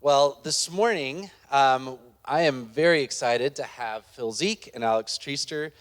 Well, this morning, I am very excited to have Zeeck and Alex Treaster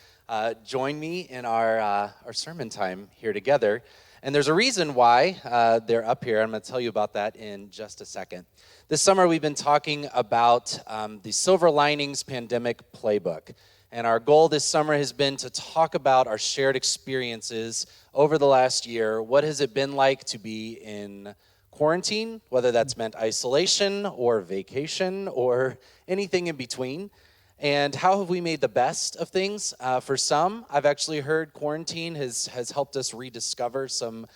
join me in our sermon time here together. And there's a reason why they're up here. I'm going to tell you about that in just a second. This summer, we've been talking about the Silver Linings Pandemic Playbook. And our goal this summer has been to talk about our shared experiences over the last year. What has it been like to be in quarantine, whether that's meant isolation or vacation or anything in between? And how have we made the best of things? For some, I've actually heard quarantine has helped us rediscover some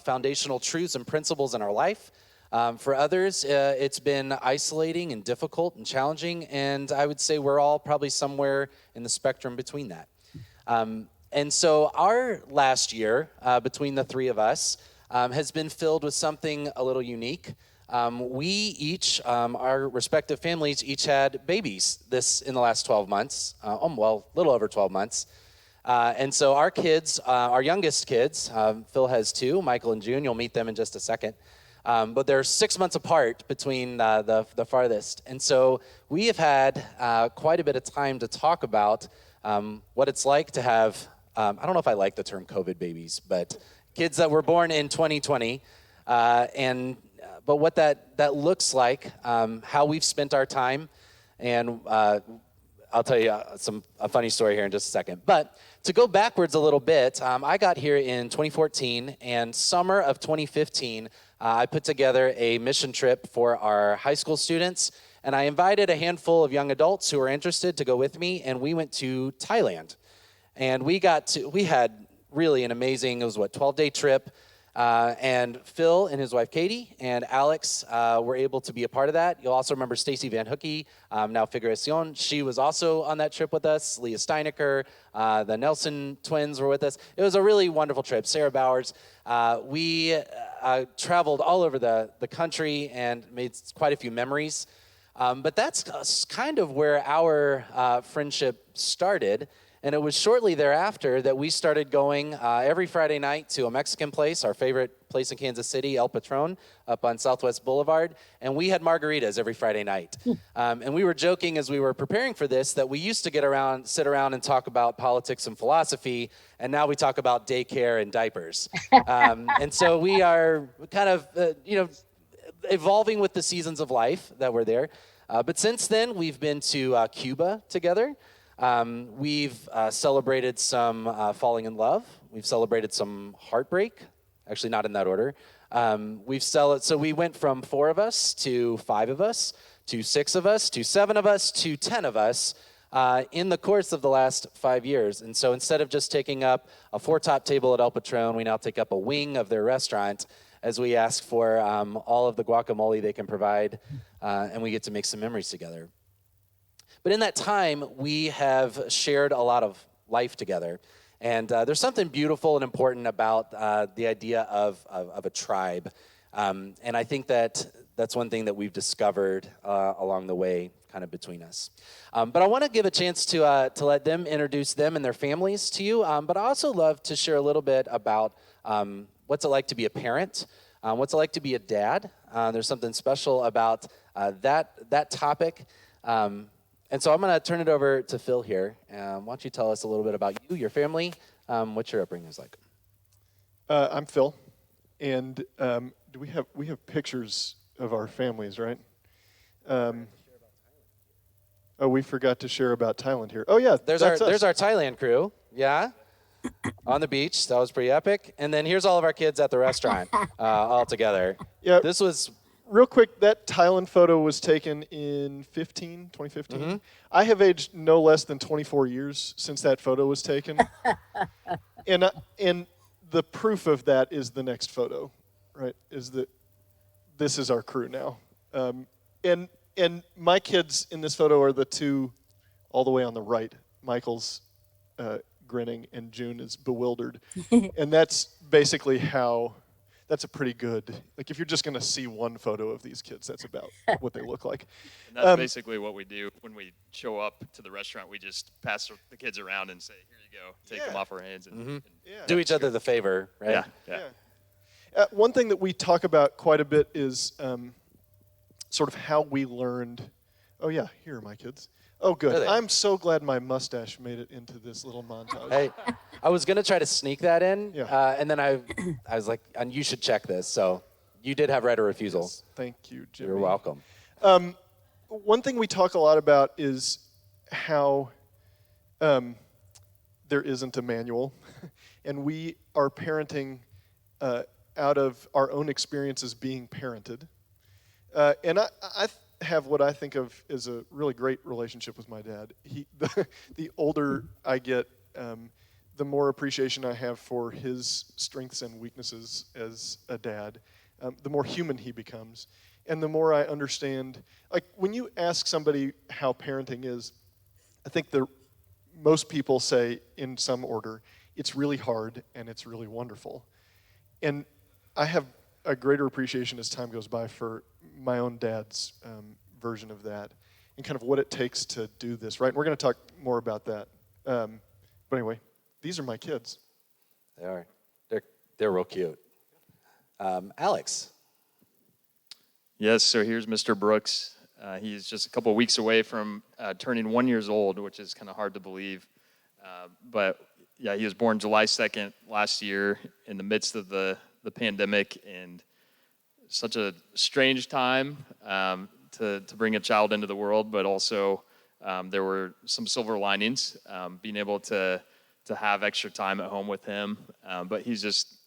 foundational truths and principles in our life. For others, it's been isolating and difficult and challenging, and I would say we're all probably somewhere in the spectrum between that. And so our last year, between the three of us, has been filled with something a little unique. We each, our respective families, each had babies in the last 12 months, a little over 12 months. And so our kids, our youngest kids, Phil has two, Michael and June, you'll meet them in just a second. But they're 6 months apart between the farthest. And so we have had quite a bit of time to talk about what it's like to have, I don't know if I like the term COVID babies, but kids that were born in 2020, but what that looks like, how we've spent our time, and I'll tell you a funny story here in just a second. But to go backwards a little bit, I got here in 2014, and summer of 2015, I put together a mission trip for our high school students, and I invited a handful of young adults who were interested to go with me, and we went to Thailand. And we had really an amazing, 12-day trip. And Phil and his wife Katie and Alex were able to be a part of that. You'll also remember Stacy Van Hookey, now Figuracion. She was also on that trip with us. Leah Steinecker, the Nelson twins were with us. It was a really wonderful trip. Sarah Bowers. We traveled all over the country and made quite a few memories. But that's kind of where our friendship started. And it was shortly thereafter that we started going every Friday night to a Mexican place, our favorite place in Kansas City, El Patron, up on Southwest Boulevard. And we had margaritas every Friday night. And we were joking as we were preparing for this that we used to sit around and talk about politics and philosophy, and now we talk about daycare and diapers. And so we are kind of, evolving with the seasons of life that were there. But since then, we've been to Cuba together. We've celebrated some falling in love. We've celebrated some heartbreak, actually not in that order. So we went from 4 of us to 5 of us, to 6 of us, to 7 of us, to 10 of us in the course of the last 5 years. And so instead of just taking up a 4-top table at El Patron, we now take up a wing of their restaurant as we ask for all of the guacamole they can provide, and we get to make some memories together. But in that time, we have shared a lot of life together. And there's something beautiful and important about the idea of a tribe. And I think that's one thing that we've discovered along the way, kind of between us. But I want to give a chance to let them introduce them and their families to you. But I also love to share a little bit about what's it like to be a parent, what's it like to be a dad. There's something special about that topic. And so I'm going to turn it over to Phil here. Why don't you tell us a little bit about you, your family, what your upbringing is like? I'm Phil, and we have pictures of our families, right? We forgot to share about Thailand here. Oh yeah, there's our Thailand crew. Yeah, on the beach. That was pretty epic. And then here's all of our kids at the restaurant, all together. Yeah, this was. Real quick, that Thailand photo was taken in 2015. Mm-hmm. I have aged no less than 24 years since that photo was taken. and the proof of that is the next photo, right? Is that this is our crew now. And my kids in this photo are the two all the way on the right. Michael's grinning and June is bewildered. And that's basically that's a pretty good, like if you're just going to see one photo of these kids, that's about what they look like. And that's basically what we do when we show up to the restaurant. We just pass the kids around and say, here you go, take them off our hands. And do each other the favor, right? Yeah. One thing that we talk about quite a bit is sort of how we learned. Oh yeah, here are my kids. Oh good. Really? I'm so glad my mustache made it into this little montage. Hey, I was gonna try to sneak that in, Yeah. and then I was like, and you should check this. So you did have right of refusal. Yes, thank you, Jimmy. You're welcome. One thing we talk a lot about is how there isn't a manual, and we are parenting out of our own experiences being parented. And I have what I think of as a really great relationship with my dad. The older I get, the more appreciation I have for his strengths and weaknesses as a dad, the more human he becomes. And the more I understand, like when you ask somebody how parenting is, I think most people say in some order, it's really hard and it's really wonderful. And I have a greater appreciation as time goes by for my own dad's version of that and kind of what it takes to do this, right? And we're going to talk more about that. But anyway, these are my kids. They are. They're real cute. Alex. Yes, so here's Mr. Brooks. He's just a couple of weeks away from turning 1 year old, which is kind of hard to believe. But yeah, he was born July 2nd last year in the midst of the pandemic, and such a strange time to bring a child into the world, but also there were some silver linings, being able to have extra time at home with him. But he's just,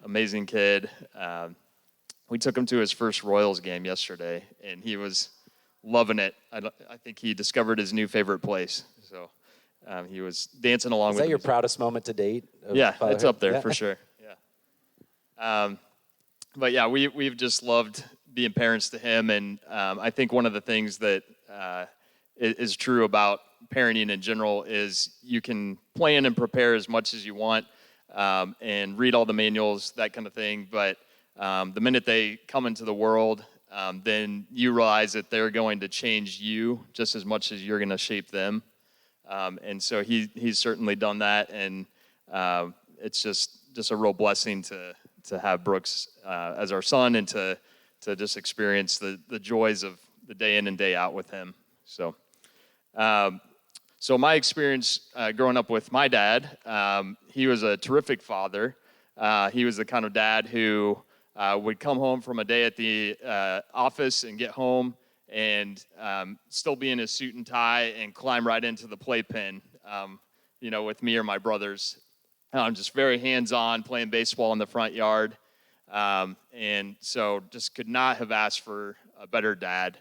amazing kid. We took him to his first Royals game yesterday, and he was loving it. I think he discovered his new favorite place. So he was dancing along with Is that him. your proudest moment to date? Yeah, fatherhood? it's up there Yeah. for sure. Yeah. But yeah, we've just loved being parents to him, and I think one of the things that is true about parenting in general is you can plan and prepare as much as you want and read all the manuals, that kind of thing, but the minute they come into the world, then you realize that they're going to change you just as much as you're going to shape them. And so he's certainly done that, and it's just a real blessing to have Brooks as our son and to just experience the joys of the day in and day out with him. So my experience growing up with my dad, he was a terrific father. He was the kind of dad who would come home from a day at the office and get home and still be in his suit and tie and climb right into the playpen, with me or my brothers. Just very hands-on, playing baseball in the front yard. And so just could not have asked for a better dad.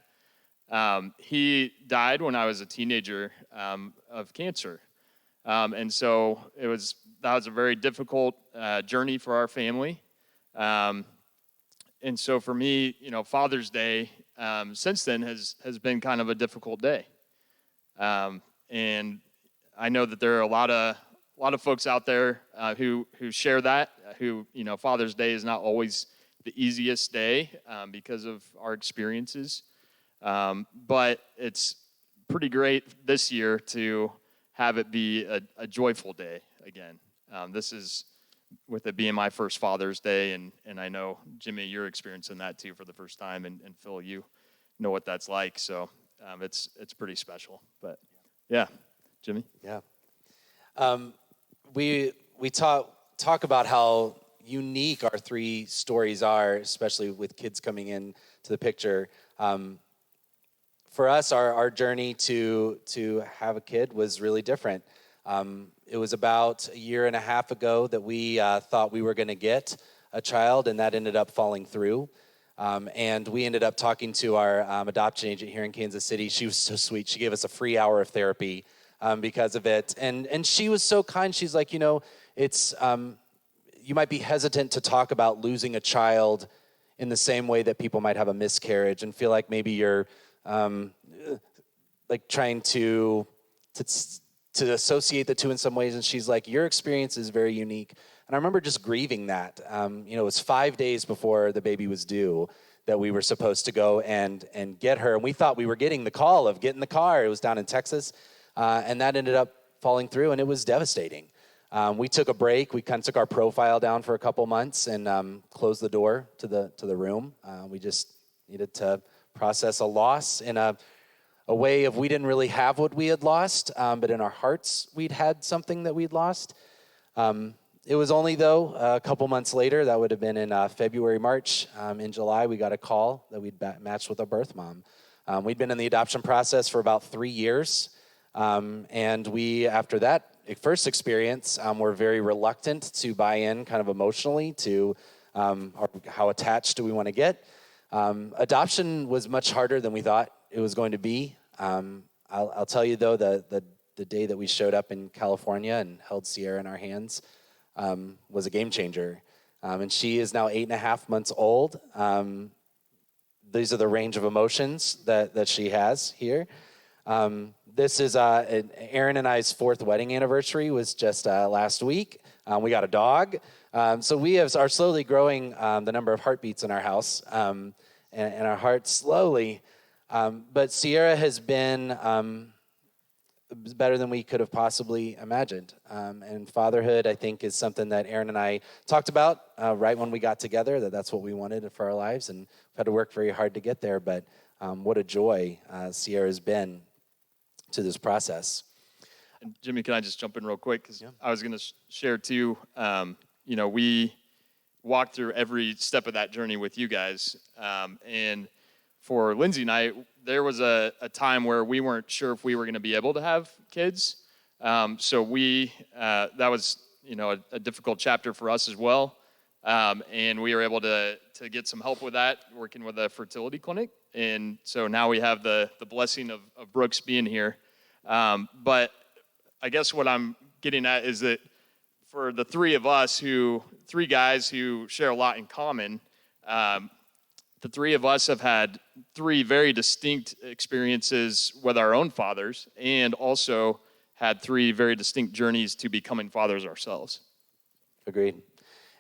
He died when I was a teenager of cancer. And so that was a very difficult journey for our family. And so for me, Father's Day since then has been kind of a difficult day. And I know that there are a lot of folks out there who share that, who, Father's Day is not always the easiest day because of our experiences. But it's pretty great this year to have it be a joyful day again. This is with it being my first Father's Day, and I know, Jimmy, you're experiencing that too for the first time, and Phil, you know what that's like, so it's pretty special. But yeah, Jimmy? Yeah. We talk about how unique our three stories are, especially with kids coming in to the picture. For us, our journey to have a kid was really different. It was about a year and a half ago that we thought we were going to get a child, and that ended up falling through. And we ended up talking to our adoption agent here in Kansas City. She was so sweet. She gave us a free hour of therapy because of it. And she was so kind. She's like, it's you might be hesitant to talk about losing a child in the same way that people might have a miscarriage and feel like maybe you're like trying to associate the two in some ways. And she's like, your experience is very unique. And I remember just grieving that. It was 5 days before the baby was due that we were supposed to go and get her. And we thought we were getting the call of get in the car. It was down in Texas. And that ended up falling through, and it was devastating. We took a break. We kind of took our profile down for a couple months and closed the door to the room. We just needed to process a loss in a way of we didn't really have what we had lost, but in our hearts we'd had something that we'd lost. It was only, though, a couple months later, that would have been in February, March. In July, we got a call that we'd matched with a birth mom. We'd been in the adoption process for about 3 years. And we, after that first experience, were very reluctant to buy in kind of emotionally to how attached do we want to get. Adoption was much harder than we thought it was going to be. I'll tell you, though, the day that we showed up in California and held Sierra in our hands was a game changer. And she is now 8.5 months old. These are the range of emotions that she has here. This is Aaron and I's 4th wedding anniversary was just last week. We got a dog. So we are slowly growing the number of heartbeats in our house and our hearts slowly. But Sierra has been better than we could have possibly imagined. And fatherhood, I think, is something that Aaron and I talked about right when we got together, that's what we wanted for our lives. And we've had to work very hard to get there. But what a joy Sierra's been to this process. And Jimmy, can I just jump in real quick? Because I was going to share too, we walked through every step of that journey with you guys. And for Lindsay and I, there was a time where we weren't sure if we were going to be able to have kids. So that was, a difficult chapter for us as well. And we were able to get some help with that, working with a fertility clinic. And so now we have the blessing of Brooks being here. But I guess what I'm getting at is that for the three guys who share a lot in common, the three of us have had 3 very distinct experiences with our own fathers and also had 3 very distinct journeys to becoming fathers ourselves. Agreed.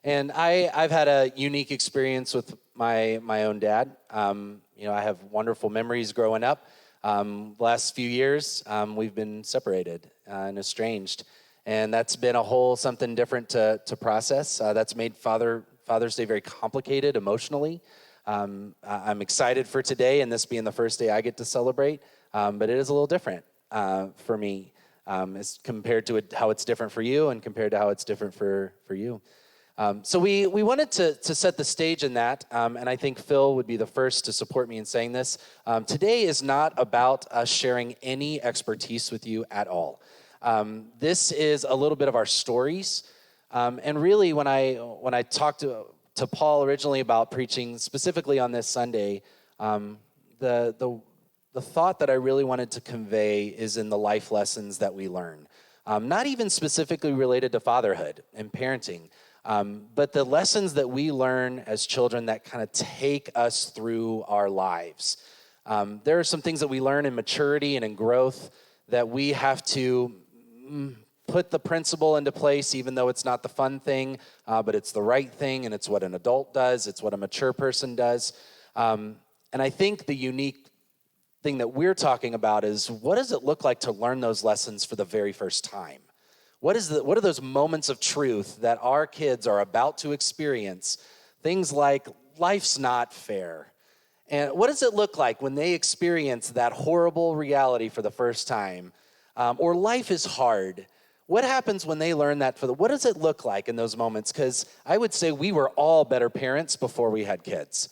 And I've had a unique experience with my own dad. I have wonderful memories growing up. Last few years, we've been separated and estranged. And that's been a whole something different to process. That's made Father's Day very complicated emotionally. I'm excited for today and this being the first day I get to celebrate, but it is a little different for me as compared to how it's different for you and compared to how it's different for you. So we wanted to set the stage in that, and I think Phil would be the first to support me in saying this. Today is not about us sharing any expertise with you at all. This is a little bit of our stories, and really when I talked to Paul originally about preaching specifically on this Sunday, the thought that I really wanted to convey is in the life lessons that we learn. Not even specifically related to fatherhood and parenting, but the lessons that we learn as children that kind of take us through our lives. There are some things that we learn in maturity and in growth that we have to put the principle into place, even though it's not the fun thing, but it's the right thing, and it's what an adult does, it's what a mature person does. And I think the unique thing that we're talking about is, what does it look like to learn those lessons for the very first time? What are those moments of truth that our kids are about to experience? Things like, life's not fair. And what does it look like when they experience that horrible reality for the first time? Or life is hard. What happens when they learn that? What does it look like in those moments? Because I would say we were all better parents before we had kids.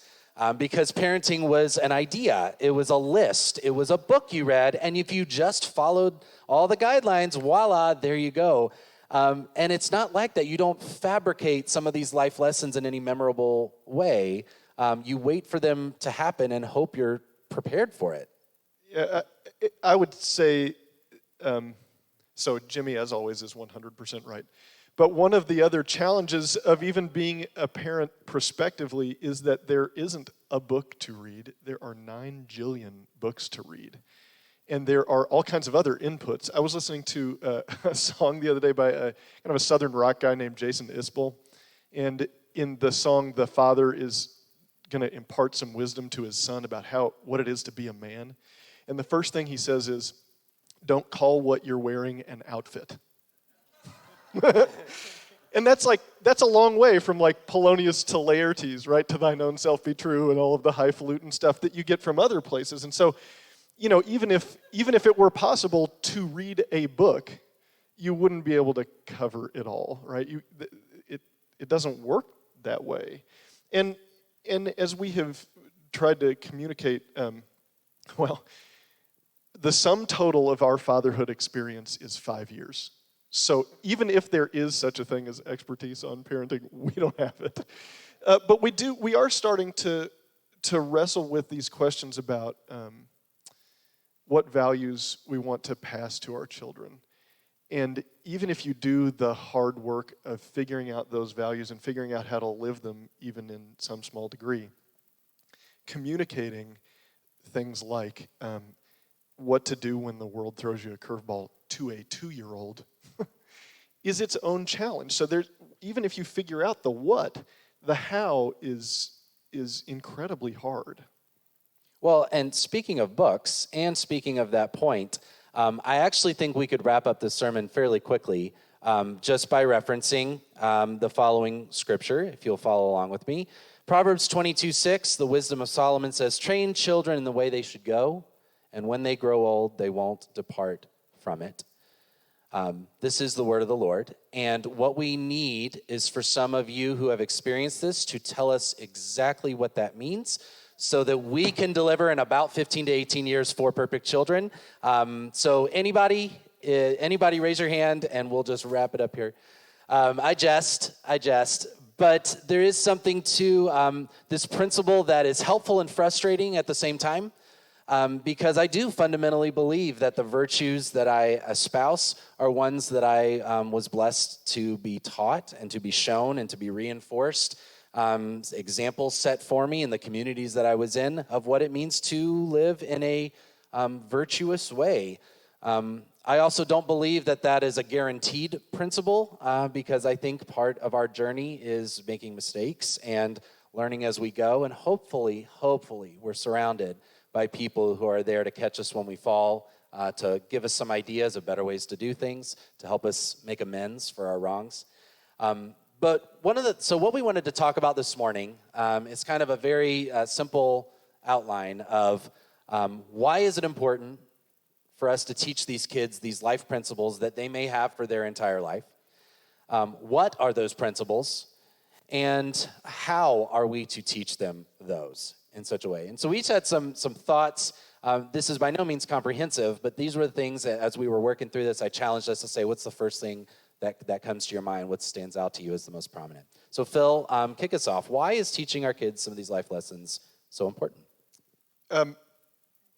Because parenting was an idea. It was a list. It was a book you read. And if you just followed all the guidelines, voila, there you go. And it's not like that. You don't fabricate some of these life lessons in any memorable way. You wait for them to happen and hope you're prepared for it. Yeah, I would say... So Jimmy, as always, is 100% right. But one of the other challenges of even being a parent prospectively is that there isn't a book to read. There are 9 jillion books to read. And there are all kinds of other inputs. I was listening to a song the other day by kind of a southern rock guy named Jason Isbell. And in the song, the father is going to impart some wisdom to his son about what it is to be a man. And the first thing he says is, don't call what you're wearing an outfit. And that's a long way from like Polonius to Laertes, right? To thine own self be true, and all of the highfalutin stuff that you get from other places. And so, even if it were possible to read a book, you wouldn't be able to cover it all, right? It doesn't work that way. And as we have tried to communicate, the sum total of our fatherhood experience is 5 years. So even if there is such a thing as expertise on parenting, we don't have it. But we are starting to wrestle with these questions about what values we want to pass to our children. And even if you do the hard work of figuring out those values and figuring out how to live them, even in some small degree, communicating things like what to do when the world throws you a curveball to a 2-year-old is its own challenge. So even if you figure out the what, the how is incredibly hard. Well, and speaking of books, and speaking of that point, I actually think we could wrap up this sermon fairly quickly just by referencing the following scripture, if you'll follow along with me. Proverbs 22:6, the wisdom of Solomon says, train children in the way they should go, and when they grow old, they won't depart from it. This is the word of the Lord, and what we need is for some of you who have experienced this to tell us exactly what that means, so that we can deliver in about 15 to 18 years 4 perfect children. So anybody raise your hand, and we'll just wrap it up here. I jest. But there is something to this principle that is helpful and frustrating at the same time, because I do fundamentally believe that the virtues that I espouse are ones that I was blessed to be taught and to be shown and to be reinforced. Examples set for me in the communities that I was in of what it means to live in a virtuous way. I also don't believe that is a guaranteed principle, because I think part of our journey is making mistakes and learning as we go, and hopefully we're surrounded by people who are there to catch us when we fall, to give us some ideas of better ways to do things, to help us make amends for our wrongs. But what we wanted to talk about this morning is kind of a very simple outline of why is it important for us to teach these kids these life principles that they may have for their entire life. What are those principles, and how are we to teach them those in such a way? And so we each had some thoughts. This is by no means comprehensive, but these were the things that, as we were working through this, I challenged us to say, what's the first thing that comes to your mind? What stands out to you as the most prominent? So Phil, kick us off. Why is teaching our kids some of these life lessons so important?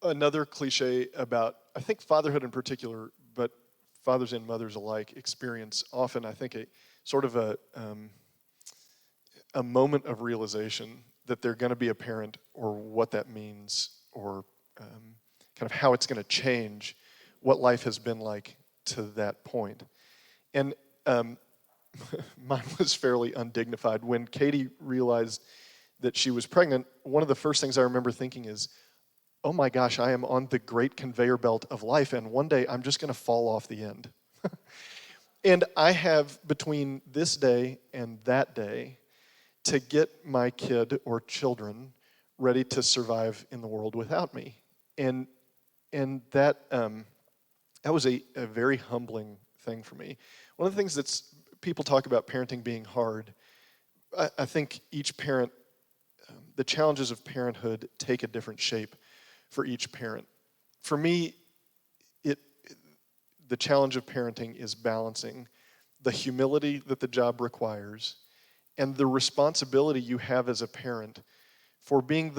Another cliche about, I think, fatherhood in particular, but fathers and mothers alike experience often, I think, a sort of a moment of realization that they're going to be a parent, or what that means, or kind of how it's going to change what life has been like to that point. And mine was fairly undignified. When Katie realized that she was pregnant, one of the first things I remember thinking is, oh my gosh, I am on the great conveyor belt of life, and one day I'm just going to fall off the end. And I have, between this day and that day, to get my kid or children ready to survive in the world without me. And that was a very humbling thing for me. One of the things that's, people talk about parenting being hard. I think each parent, the challenges of parenthood take a different shape for each parent. For me, the challenge of parenting is balancing the humility that the job requires and the responsibility you have as a parent for being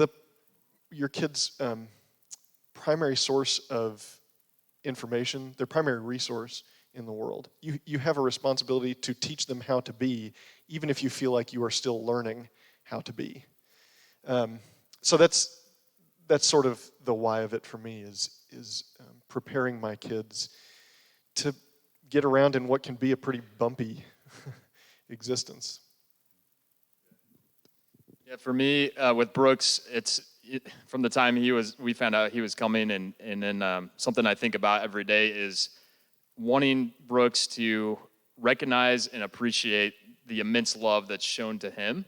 your kid's primary source of information, their primary resource in the world. You have a responsibility to teach them how to be, even if you feel like you are still learning how to be. So that's sort of the why of it for me, is preparing my kids to get around in what can be a pretty bumpy existence. Yeah, for me, with Brooks, from the time we found out he was coming, and then something I think about every day is wanting Brooks to recognize and appreciate the immense love that's shown to him,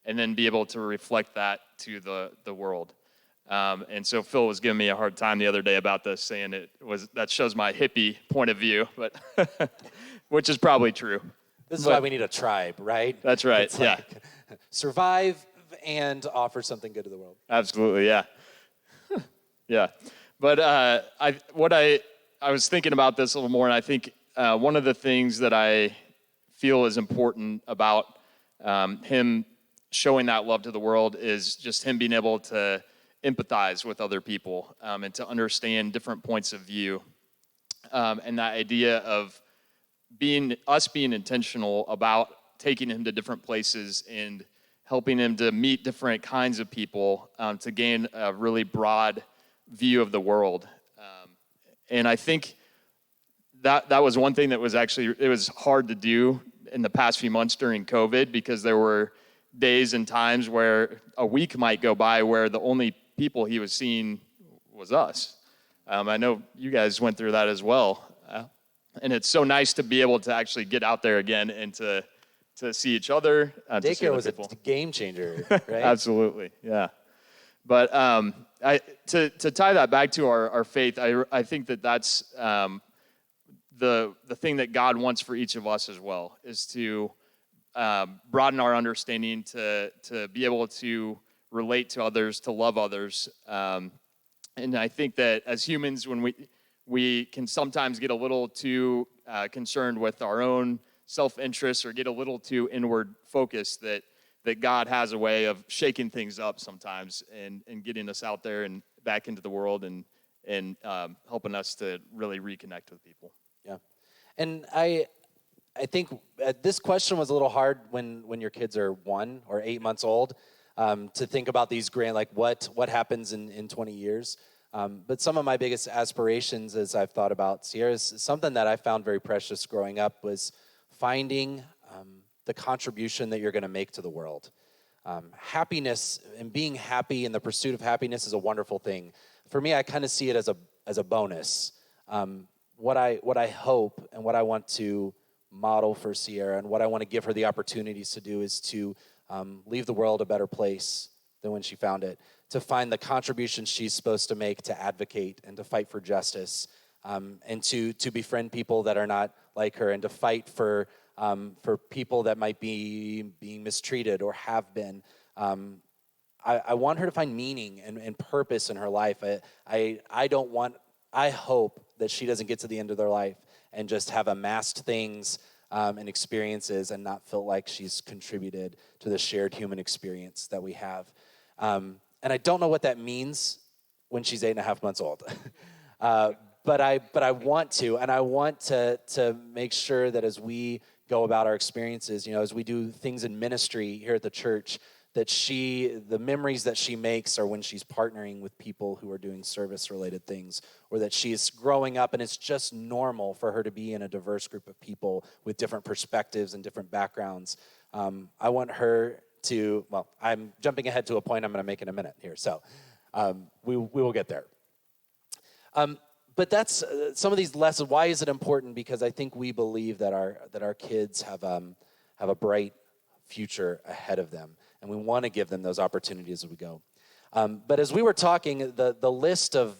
and then be able to reflect that to the world. And so Phil was giving me a hard time the other day about this, saying that shows my hippie point of view, but which is probably true. This is why we need a tribe, right? That's right. It's like, survive and offer something good to the world. Absolutely, yeah. Yeah. But I was thinking about this a little more, and I think one of the things that I feel is important about him showing that love to the world is just him being able to empathize with other people and to understand different points of view. And that idea of being intentional about taking him to different places and helping him to meet different kinds of people to gain a really broad view of the world. And I think that was one thing that was it was hard to do in the past few months during COVID, because there were days and times where a week might go by where the only people he was seeing was us. I know you guys went through that as well. And it's so nice to be able to actually get out there again and to see each other. Daycare was a game changer, right? Absolutely, yeah. But to tie that back to our faith, I think that's the thing that God wants for each of us as well, is to broaden our understanding, to be able to relate to others, to love others. And I think that as humans, when we can sometimes get a little too concerned with our own self-interest or get a little too inward focused, that God has a way of shaking things up sometimes and getting us out there and back into the world and helping us to really reconnect with people. Yeah. And I think this question was a little hard when your kids are 1 or 8 months old, to think about these grand, like what happens in 20 years. But some of my biggest aspirations as I've thought about Sierra is something that I found very precious growing up, was finding the contribution that you're going to make to the world. Happiness and being happy in the pursuit of happiness is a wonderful thing. For me, I kind of see it as a bonus. What I hope and what I want to model for Sierra and what I want to give her the opportunities to do is to leave the world a better place than when she found it, to find the contributions she's supposed to make, to advocate and to fight for justice, and to befriend people that are not like her, and to fight for people that might be being mistreated or have been. I want her to find meaning and purpose in her life. I hope that she doesn't get to the end of their life and just have amassed things and experiences and not feel like she's contributed to the shared human experience that we have. And I don't know what that means when she's 8.5 months old. But I want to, and I want to make sure that as we go about our experiences, as we do things in ministry here at the church, that the memories that she makes are when she's partnering with people who are doing service-related things, or that she's growing up and it's just normal for her to be in a diverse group of people with different perspectives and different backgrounds. I want her to, I'm jumping ahead to a point I'm going to make in a minute here, so we will get there. But that's some of these lessons. Why is it important? Because I think we believe that our kids have a bright future ahead of them, and we want to give them those opportunities as we go. But as we were talking, the list of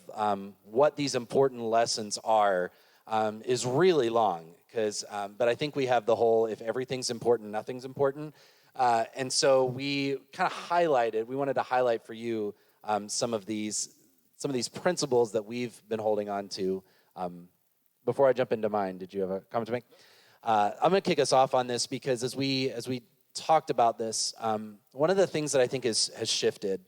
what these important lessons are is really long. But I think we have the whole, if everything's important, nothing's important. And so we kind of wanted to highlight for you some of these principles that we've been holding on to. Before I jump into mine, did you have a comment to make? I'm going to kick us off on this because as we talked about this, one of the things that I think has shifted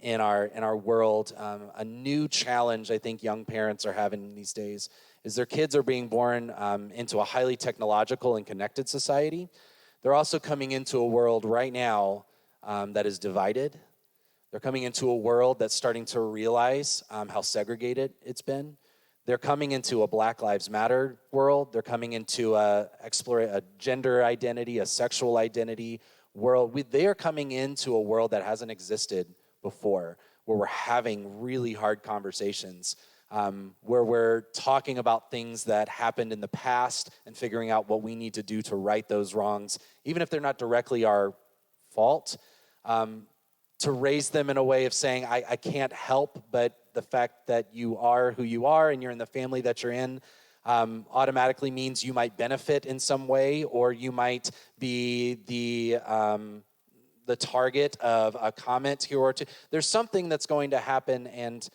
in our world, a new challenge I think young parents are having these days, is their kids are being born into a highly technological and connected society. They're also coming into a world right now that is divided. They're coming into a world that's starting to realize how segregated it's been. They're coming into a Black Lives Matter world. They're coming into a gender identity, a sexual identity world. They are coming into a world that hasn't existed before, where we're having really hard conversations where we're talking about things that happened in the past and figuring out what we need to do to right those wrongs, even if they're not directly our fault, to raise them in a way of saying, I can't help, but the fact that you are who you are and you're in the family that you're in automatically means you might benefit in some way, or you might be the target of a comment here or two. There's something that's going to happen, and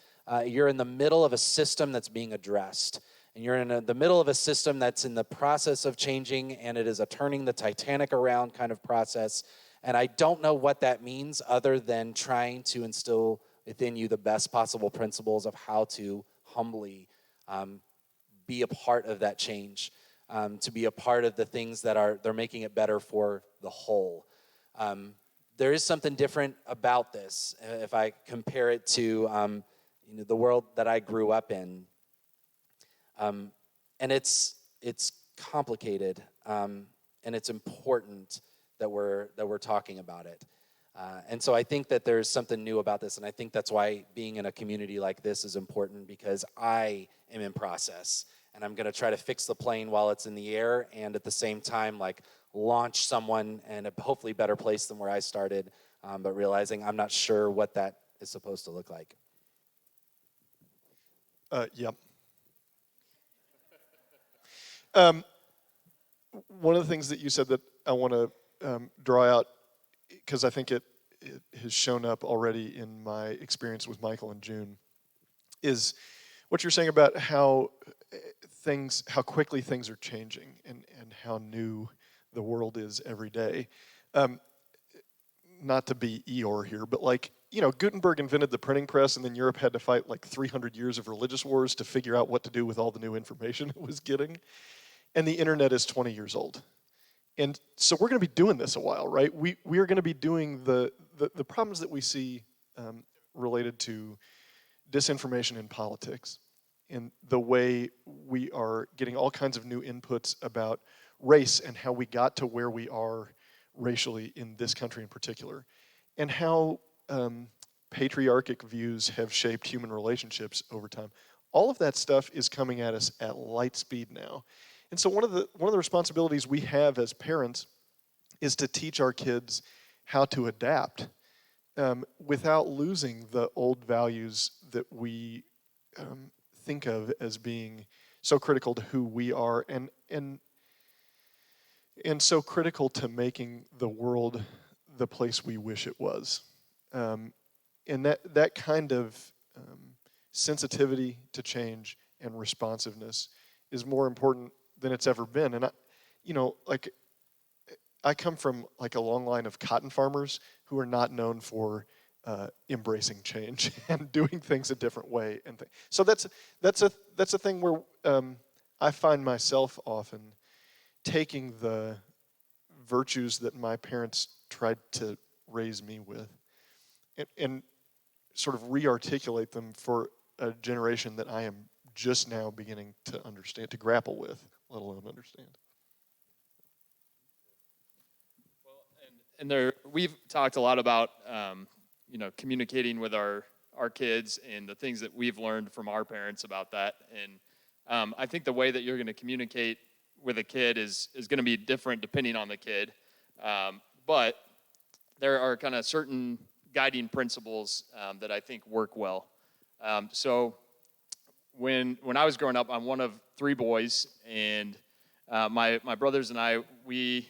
you're in the middle of a system that's being addressed. And you're in the middle of a system that's in the process of changing, and it is a turning the Titanic around kind of process. And I don't know what that means other than trying to instill within you the best possible principles of how to humbly be a part of that change, to be a part of the things that they're making it better for the whole. There is something different about this if I compare it to the world that I grew up in, and it's complicated, and it's important that we're talking about it. And so I think that there's something new about this, and I think that's why being in a community like this is important, because I am in process, and I'm going to try to fix the plane while it's in the air, and at the same time, like, launch someone in a hopefully better place than where I started, but realizing I'm not sure what that is supposed to look like. Yep. One of the things that you said that I want to draw out, because I think it has shown up already in my experience with Michael and June, is what you're saying about how quickly things are changing and how new the world is every day. Not to be Eeyore here, but Gutenberg invented the printing press, and then Europe had to fight 300 years of religious wars to figure out what to do with all the new information it was getting. And the internet is 20 years old. And so we're going to be doing this a while, right? We are going to be doing the problems that we see related to disinformation in politics, and the way we are getting all kinds of new inputs about race and how we got to where we are racially in this country in particular, and how patriarchic views have shaped human relationships over time. All of that stuff is coming at us at light speed now. And so one of the responsibilities we have as parents is to teach our kids how to adapt without losing the old values that we think of as being so critical to who we are and so critical to making the world the place we wish it was. And that kind of sensitivity to change and responsiveness is more important than it's ever been. And I come from a long line of cotton farmers who are not known for embracing change and doing things a different way. So that's a thing where I find myself often taking the virtues that my parents tried to raise me with and sort of re-articulate them for a generation that I am just now beginning to understand, to grapple with, let alone understand. Well, and we've talked a lot about communicating with our kids and the things that we've learned from our parents about that. And I think the way that you're going to communicate with a kid is going to be different depending on the kid. But there are kind of certain guiding principles that I think work well. So when I was growing up, I'm one of 3 boys, and my brothers and I, we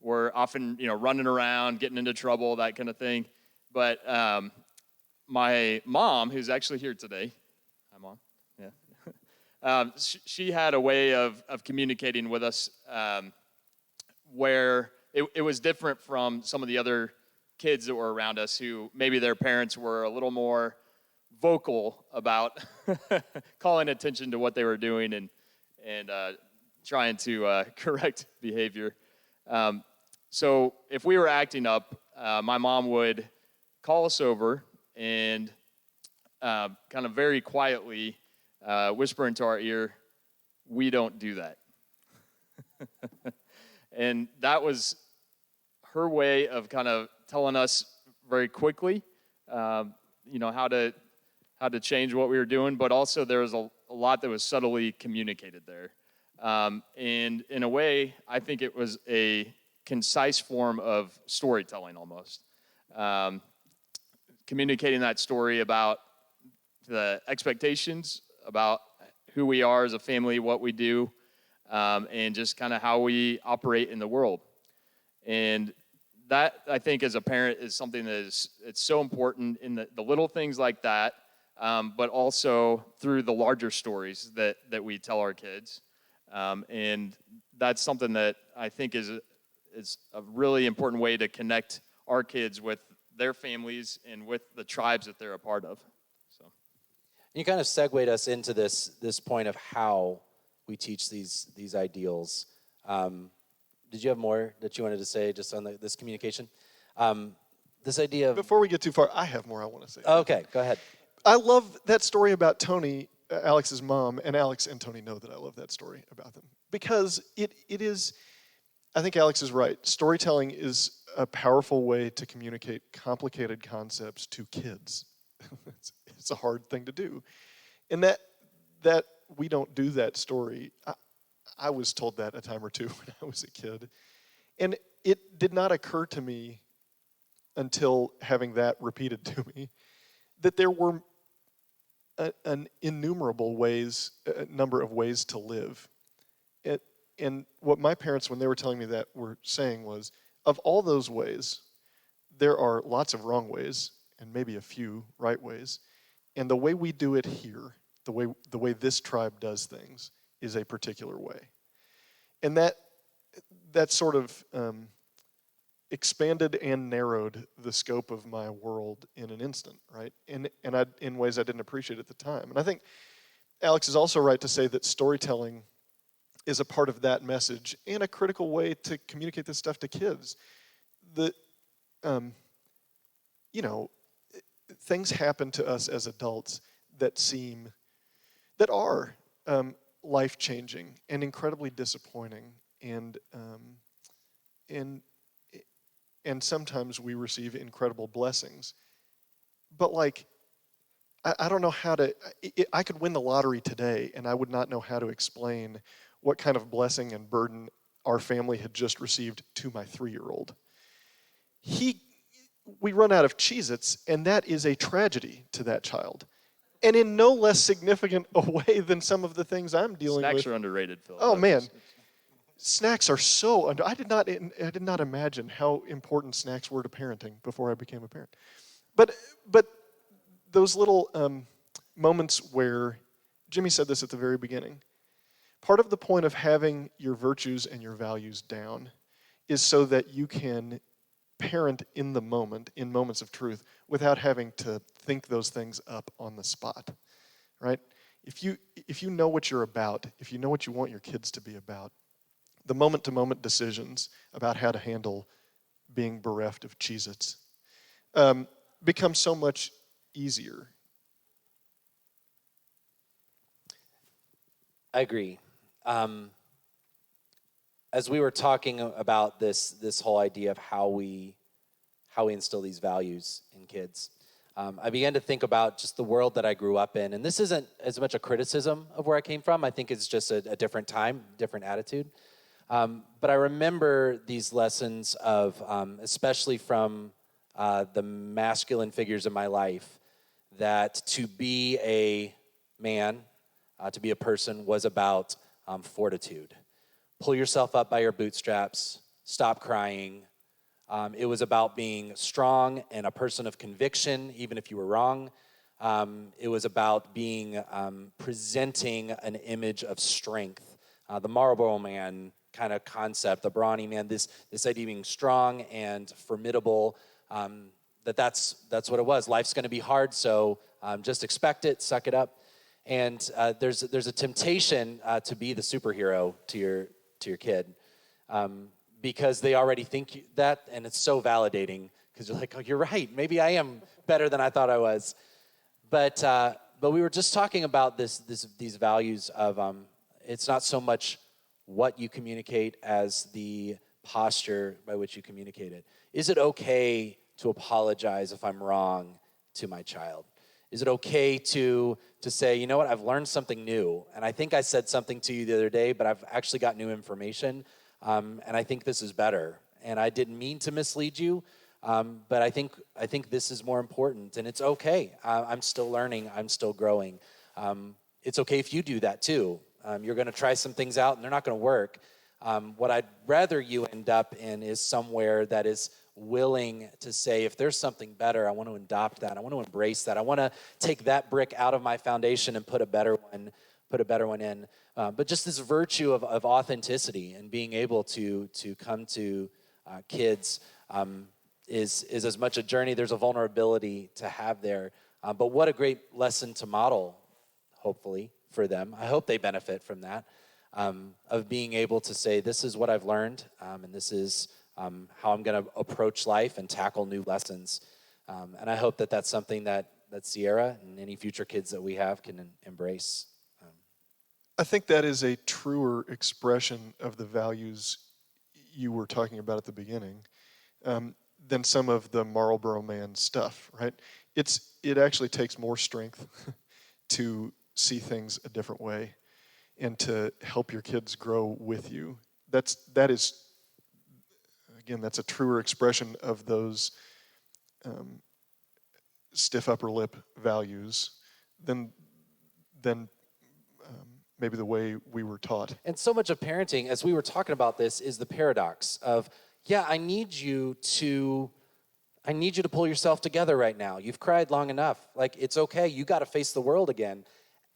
were often running around, getting into trouble, that kind of thing. But my mom, who's actually here today, hi Mom, yeah, she had a way of communicating with us where it was different from some of the other kids that were around us who maybe their parents were a little more vocal about calling attention to what they were doing and trying to correct behavior. So if we were acting up, my mom would call us over and kind of very quietly whisper into our ear, "We don't do that." And that was her way of kind of telling us very quickly, how to change what we were doing, but also there was a lot that was subtly communicated there. And in a way, I think it was a concise form of storytelling almost. Communicating that story about the expectations, about who we are as a family, what we do, and just kind of how we operate in the world. And that, I think, as a parent, is something that it's so important in the little things like that, but also through the larger stories that we tell our kids. And that's something that I think is a really important way to connect our kids with their families and with the tribes that they're a part of. So, You kind of segued us into this point of how we teach these ideals. Did you have more that you wanted to say just on this communication? This idea of... Before we get too far, I have more I want to say. Okay, go ahead. I love that story about Tony, Alex's mom, and Alex and Tony know that I love that story about them. Because it is, I think Alex is right. Storytelling is a powerful way to communicate complicated concepts to kids. It's a hard thing to do. And that we don't do that story. I was told that a time or two when I was a kid. And it did not occur to me until having that repeated to me that there were an innumerable ways, a number of ways to live. And what my parents, when they were telling me that, were saying was, of all those ways, there are lots of wrong ways and maybe a few right ways. And the way we do it here, the way this tribe does things, is a particular way. And that sort of expanded and narrowed the scope of my world in an instant, right? And in ways I didn't appreciate at the time. And I think Alex is also right to say that storytelling is a part of that message and a critical way to communicate this stuff to kids. Things happen to us as adults that are life-changing and incredibly disappointing, and sometimes we receive incredible blessings. But I don't know how to. I could win the lottery today, and I would not know how to explain what kind of blessing and burden our family had just received to my 3-year-old. We run out of Cheez-Its, and that is a tragedy to that child. And in no less significant a way than some of the things I'm dealing with. Snacks are underrated, Phil. Oh, man. Snacks are so I did not imagine how important snacks were to parenting before I became a parent. But those little moments where, Jimmy said this at the very beginning, part of the point of having your virtues and your values down is so that you can parent in the moment, in moments of truth, without having to think those things up on the spot, right? If you know what you're about, if you know what you want your kids to be about, the moment-to-moment decisions about how to handle being bereft of Cheez-Its become so much easier. I agree. As we were talking about this whole idea of how we instill these values in kids, I began to think about just the world that I grew up in. And this isn't as much a criticism of where I came from. I think it's just a different time, different attitude. But I remember these lessons of, especially from the masculine figures in my life, that to be a man, to be a person, was about fortitude. Pull yourself up by your bootstraps, stop crying. It was about being strong and a person of conviction, even if you were wrong. It was about being presenting an image of strength. The Marlboro Man kind of concept, the brawny man, this idea of being strong and formidable, that's what it was. Life's going to be hard, so just expect it, suck it up. And there's a temptation to be the superhero to your kid, because they already think that, and it's so validating because you're like, oh, you're right. Maybe I am better than I thought I was. But we were just talking about these values of it's not so much what you communicate as the posture by which you communicate it. Is it okay to apologize if I'm wrong to my child? Is it okay to say, you know what, I've learned something new, and I think I said something to you the other day, but I've actually got new information, and I think this is better, and I didn't mean to mislead you, but I think this is more important, and it's okay. I'm still learning. I'm still growing. It's okay if you do that too. You're going to try some things out, and they're not going to work. What I'd rather you end up in is somewhere that is willing to say, if there's something better, I want to adopt that. I want to embrace that. I want to take that brick out of my foundation and put a better one in. But just this virtue of authenticity and being able to come to kids is as much a journey. There's a vulnerability to have there. But what a great lesson to model, hopefully, for them. I hope they benefit from that, of being able to say, this is what I've learned, and this is how I'm going to approach life and tackle new lessons. And I hope that that's something that Sierra and any future kids that we have can embrace. I think that is a truer expression of the values you were talking about at the beginning than some of the Marlboro Man stuff, right? It actually takes more strength to see things a different way and to help your kids grow with you. That is, again, that's a truer expression of those stiff upper lip values than maybe the way we were taught. And so much of parenting, as we were talking about this, is the paradox of, yeah, I need you to pull yourself together right now. You've cried long enough. Like, it's okay. You got to face the world again.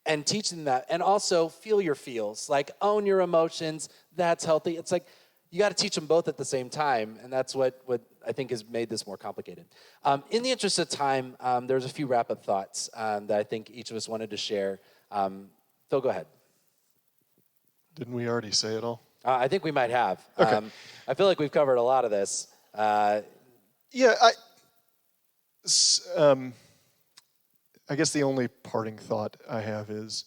And teach them that. And also feel your feels. Like, own your emotions. That's healthy. It's like, you got to teach them both at the same time. And that's what I think has made this more complicated. In the interest of time, there's a few wrap-up thoughts that I think each of us wanted to share. Phil, go ahead. Didn't we already say it all? I think we might have. Okay. I feel like we've covered a lot of this. Yeah, I guess the only parting thought I have is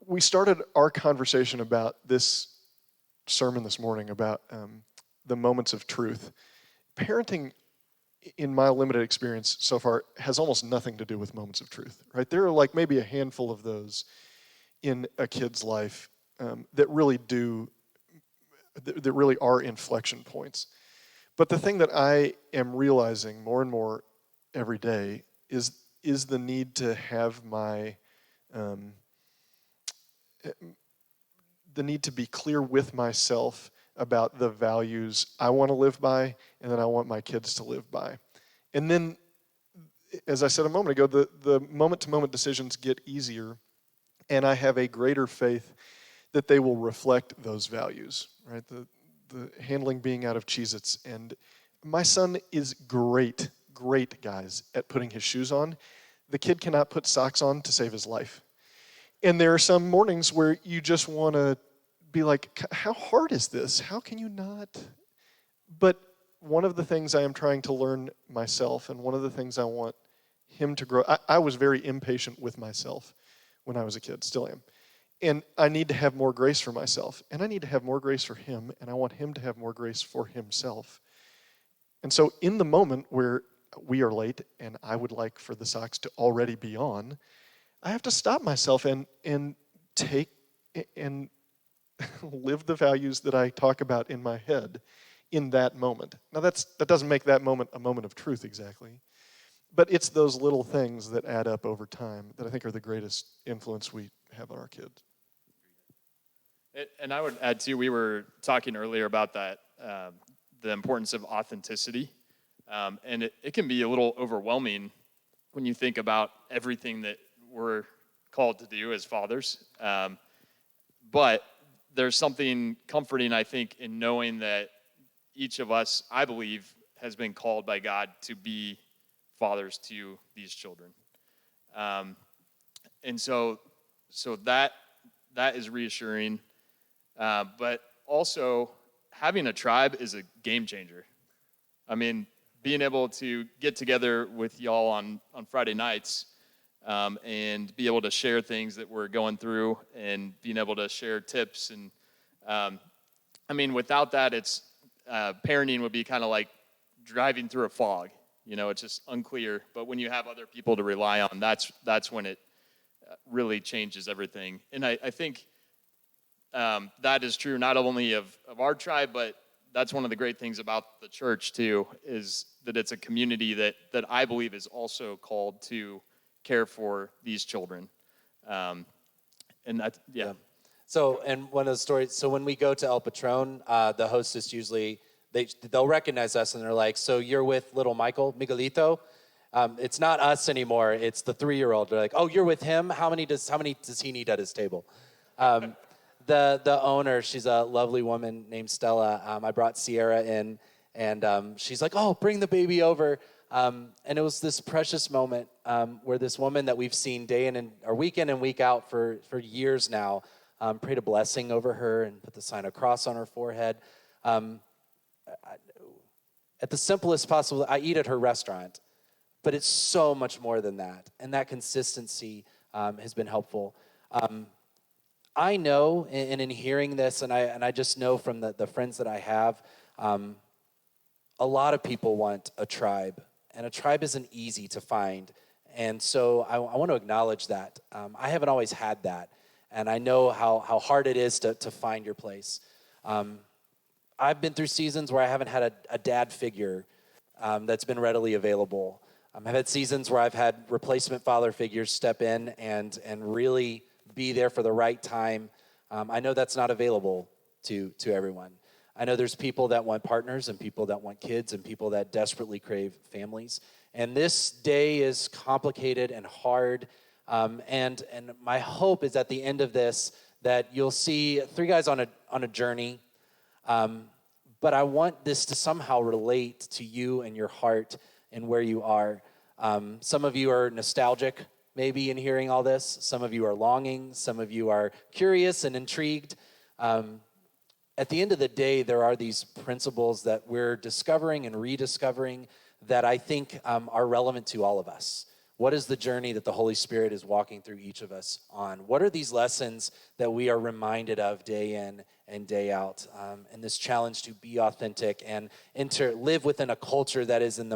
we started our conversation about this sermon this morning about the moments of truth. Parenting, in my limited experience so far, has almost nothing to do with moments of truth, right? There are like maybe a handful of those in a kid's life that really are inflection points. But the thing that I am realizing more and more every day is the need to have the need to be clear with myself about the values I want to live by and that I want my kids to live by. And then, as I said a moment ago, the moment-to-moment decisions get easier, and I have a greater faith that they will reflect those values, right? The handling being out of Cheez-Its. And my son is great, guys, at putting his shoes on. The kid cannot put socks on to save his life. And there are some mornings where you just want to be like, how hard is this? How can you not? But one of the things I am trying to learn myself, and one of the things I want him to grow, I was very impatient with myself when I was a kid, still am. And I need to have more grace for myself, and I need to have more grace for him, and I want him to have more grace for himself. And so in the moment where we are late and I would like for the socks to already be on, I have to stop myself and take and live the values that I talk about in my head in that moment. Now that doesn't make that moment a moment of truth exactly, but it's those little things that add up over time that I think are the greatest influence we have on our kids. And I would add too, we were talking earlier about that, the importance of authenticity. And it can be a little overwhelming when you think about everything that we're called to do as fathers. But there's something comforting, I think, in knowing that each of us, I believe, has been called by God to be fathers to these children. And so that is reassuring. But also, having a tribe is a game changer. I mean, being able to get together with y'all on Friday nights and be able to share things that we're going through and being able to share tips. And, I mean, without that, it's parenting would be kind of like driving through a fog. You know, it's just unclear. But when you have other people to rely on, that's when it really changes everything. And I think that is true not only of our tribe, but that's one of the great things about the church too, is that it's a community that I believe is also called to care for these children. And that, yeah. So, and one of the stories, so when we go to El Patron, the hostess usually, they'll recognize us and they're like, so you're with little Miguelito? It's not us anymore, it's the 3-year-old. They're like, oh, you're with him? How many does he need at his table? The owner, she's a lovely woman named Stella. I brought Sierra in, and she's like, oh, bring the baby over. And it was this precious moment where this woman that we've seen day in or week in and week out for years now, prayed a blessing over her and put the sign of cross on her forehead. At the simplest possible, I eat at her restaurant, but it's so much more than that. And that consistency has been helpful. I know, and in hearing this, and I just know from the friends that I have, a lot of people want a tribe, and a tribe isn't easy to find. And so I want to acknowledge that. I haven't always had that, and I know how hard it is to find your place. I've been through seasons where I haven't had a dad figure that's been readily available. I've had seasons where I've had replacement father figures step in and really be there for the right time. I know that's not available to everyone. I know there's people that want partners and people that want kids and people that desperately crave families. And this day is complicated and hard. And my hope is at the end of this that you'll see 3 guys on a journey. But I want this to somehow relate to you and your heart and where you are. Some of you are nostalgic, maybe, in hearing all this. Some of you are longing. Some of you are curious and intrigued. At the end of the day, there are these principles that we're discovering and rediscovering that I think are relevant to all of us. What is the journey that the Holy Spirit is walking through each of us on? What are these lessons that we are reminded of day in and day out? And this challenge to be authentic and to live within a culture that is in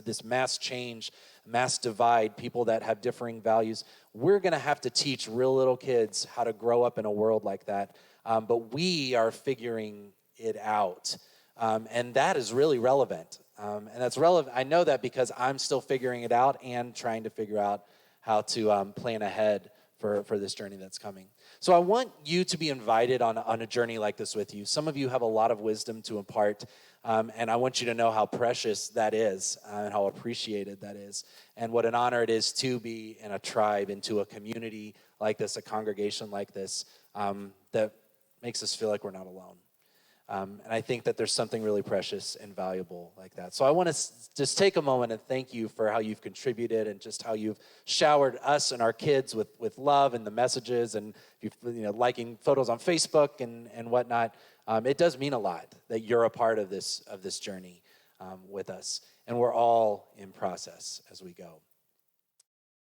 this mass change, mass divide, people that have differing values. We're going to have to teach real little kids how to grow up in a world like that. But we are figuring it out. And that is really relevant. And that's relevant. I know that because I'm still figuring it out and trying to figure out how to plan ahead for this journey that's coming. So I want you to be invited on a journey like this with you. Some of you have a lot of wisdom to impart, and I want you to know how precious that is and how appreciated that is, and what an honor it is to be in a tribe, into a community like this, a congregation like this, that makes us feel like we're not alone. And I think that there's something really precious and valuable like that. So I want to just take a moment and thank you for how you've contributed and just how you've showered us and our kids with love and the messages, and liking photos on Facebook and whatnot. It does mean a lot that you're a part of this journey with us, and we're all in process as we go.